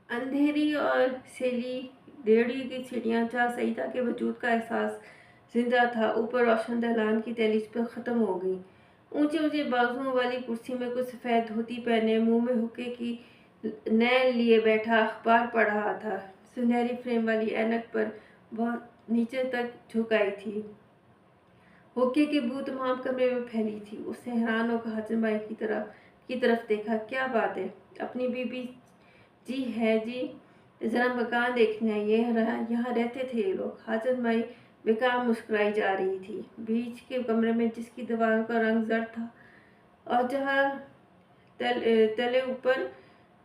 अंधेरी और सैली रेडियो की सीढ़ियाँ जहाँ सईदा के वजूद का एहसास जिंदा था, ऊपर रोशन दलान की दहलीज पर ख़त्म हो गई। ऊंचे ऊंचे बाजुओं वाली कुर्सी में कुछ सफ़ेद धोती पहने, मुंह में हुक्के की नैन लिए बैठा अखबार पढ़ रहा था। सुनहरी फ्रेम वाली ऐनक पर बहुत नीचे तक झुकाई थी। हुक्के की बू तमाम कमरे में फैली थी। उसने हैरान होकर हाजिर भाई की तरफ देखा। क्या बात है? अपनी बीबी जी है जी, जरा मकान देखने आइए, यहाँ रहते थे ये लोग। हाजन माई बेकार मुस्कुराई जा रही थी। बीच के कमरे में जिसकी दीवारों का रंग जर्द था और जहाँ तले ऊपर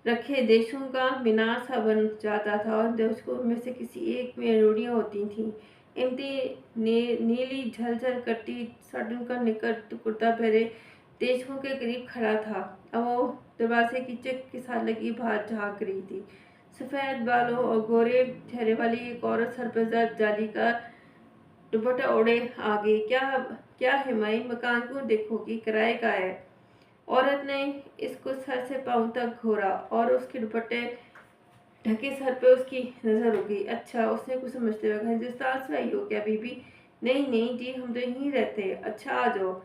रखे देशों का मीनार सा बन जाता था और देशों में से किसी एक में रोटियां होती थीं। इमती नीली झलझल करती साटन का निकर कुर्ता पहने देशों के करीब खड़ा था। अब वो दरवाजे की चेक के साथ लगी बाहर झांक रही थी। सफ़ेद बालों और गोरे चेहरे वाली एक औरत सर पर जर्द जाली का दुपट्टा ओढ़े आ गई। क्या क्या है माई? मकान क्यों देखोगी? किराए का है। औरत ने इसको सर से पांव तक घोरा और उसके दुपट्टे ढके सर पे उसकी नजर रुकी। अच्छा, उसने कुछ समझते हुए कहा, हिंदुस्तान से आई हो क्या बीबी? नहीं नहीं जी, हम तो यहीं रहते हैं। अच्छा, आ जाओ।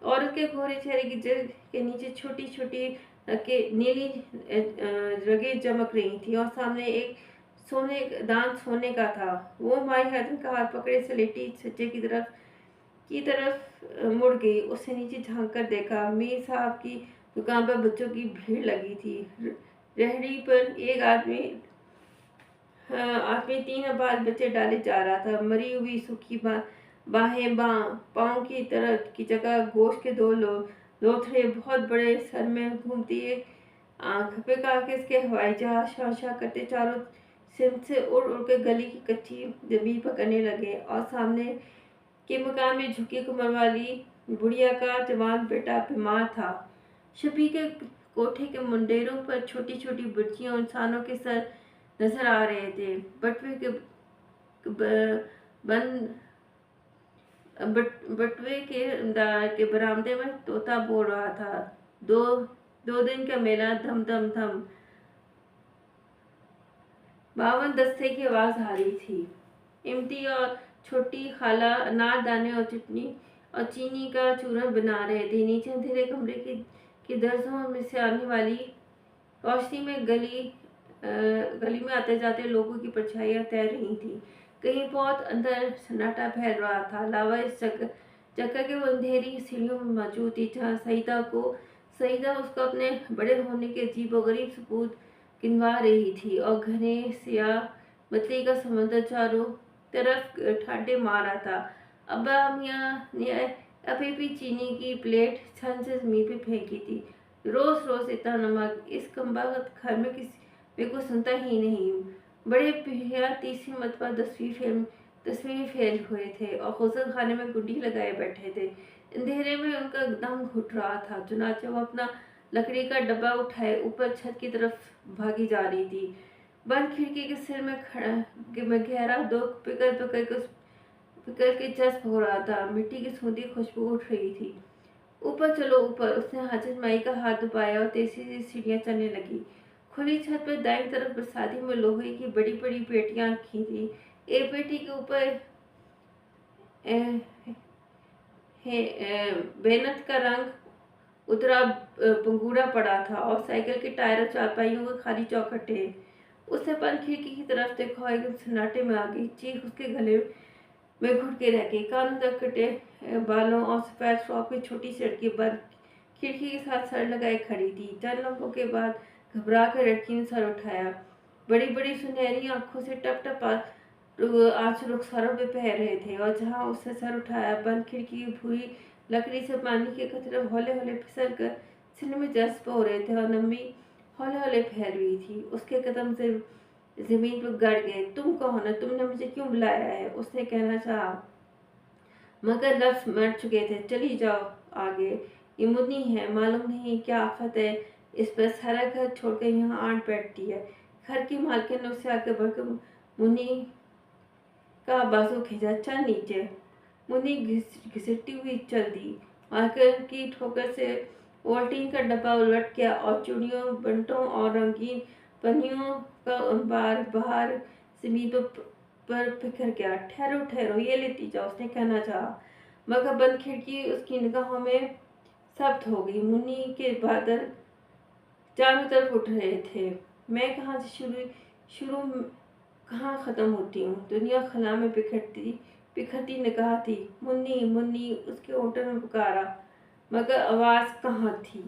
औरत के घोरे चेहरे की जड़ के नीचे छोटी छोटी के नीली रगें चमक रही थी और सामने एक सोने का था। वो माई हसन का हाथ पकड़े से लेटी सच्चे की तरफ मुड़ गई। उसने नीचे झांक कर देखा। मीर साहब की दुकान पर बच्चों की भीड़ लगी थी। रेहड़ी पर एक आदमी 3 आबाद बच्चे डाले जा रहा था। मरी हुई सूखी बाहें पाँव की तरह की जगह गोश्त के दो लोथड़े बहुत बड़े सर में घूमती एक आंख पे कागज के हवाई जहाज शां शां करते चारों सिमत से उड़ उड़ के गली की कच्ची जमीन पकड़ने लगे और सामने के मकान में झुकी कमर वाली बुढ़िया का जवान बेटा बीमार था। शफी के कोठे के मुंडेरों पर छोटी छोटी बच्चियों इंसानों के सर नजर आ रहे थे। बन बटवे के बरामदे में तोता बोल रहा था। दो 2 दिन का मेला, धम धम धम। 52 दस्ते की आवाज आ रही थी। इमती और छोटी खाला अनारदाने और चटनी और चीनी का चूरन बना रहे थे। नीचे अंधेरे कमरे की दर्जों में से आने वाली रोशनी में गली में आते जाते लोगों की परछाइयां तैर रही थी। कहीं बहुत अंदर सन्नाटा फैल रहा था। लावा इस जगह के वो अंधेरी सीढ़ियों में मौजूद थी जहाँ सईदा उसको अपने बड़े होने के अजीब और गरीब सबूत गिनवा रही थी और घने सियाह बत्ती का समंदर चारों तरफ ठाडे मार रहा था। अब्बा मियाँ ने अभी भी चीनी की प्लेट छन से जमीन पे फेंकी थी। रोज रोज इतना नमक, इस कमबख्त घर में किसी में को सुनता ही नहीं। बड़े भैया तीसरी मरतबा 10वीं में फेल हुए थे और गुसल खाने में गुंडी लगाए बैठे थे। अंधेरे में उनका दम घुट रहा था। चुनाचे वो अपना लकड़ी का डब्बा उठाए ऊपर छत की तरफ भागी जा रही थी। बंद खिड़की के सिर में गहरा दुख पिघल के जज्ब हो रहा था। मिट्टी की सूंधी खुशबू उठ रही थी। ऊपर चलो ऊपर, उसने हाजिर माई का हाथ दबाया और तेजी से सीढ़ियां चलने लगी। खुली छत पर दाईं तरफ बरसाती में लोहे की बड़ी बड़ी पेटियां रखी थी। एक पेटी के ऊपर बेनत का रंग उतरा पंगूड़ा पड़ा था और साइकिल के टायर और चारपाइयों के खाली चौखटे। उसने बंद खिड़की की तरफ देखा और एकदम सन्नाटे में आ गई। चीख उसके गले में घुट के रह गई। कानों तक कटे बालों और सफेद फ्रॉक की छोटी सी लड़की बंद खिड़की के साथ सर लगाए खड़ी थी। चंद लम्हों के बाद घबरा कर लड़की ने सर उठाया। बड़ी बड़ी सुनहरी आंखों से टप टप आंसू रुखसारों पे बह रहे थे और जहाँ उसने सर उठाया बंद खिड़की की भूरी लकड़ी से पानी के कतरे हौले हौले फिसल कर सीने में जज्ब हो रहे थे और नमी हौले हौले फैल रही थी। उसके कदम से जमीन पर गड़ गए। तुम कौन है? तुमने मुझे क्यों बुलाया है? उसने कहना चाहा मगर लफ्ज मर चुके थे। चली जाओ आगे, ये मुन्नी है, मालूम नहीं क्या आफत है इस पर सारा घर छोड़कर यहाँ आट बैठती है। घर की मालकिन ने उससे आगे बढ़कर मुन्नी का बाजू खींचा। चल नीचे। मुन्नी घिसटती हुई चल दी। मालकिन की ठोकर से ओवल्टीन का डब्बा उलट गया और चूड़ियों बंटों और रंगीन पनियों का अंबार बाहर जमीन पर बिखर गया। ठहरो ठहरो, ये लेती जाओ, उसने कहना चाहा, मगर बंद खिड़की उसकी निगाहों में सब्त हो गई। मुन्नी के बादल चारों तरफ उठ रहे थे। मैं कहाँ से शुरू शुरू कहाँ ख़त्म होती हूँ। दुनिया खला में बिखरती बिखरती निगाह थी। मुन्नी मुन्नी, उसके होठों ने पुकारा, मगर आवाज़ कहाँ थी।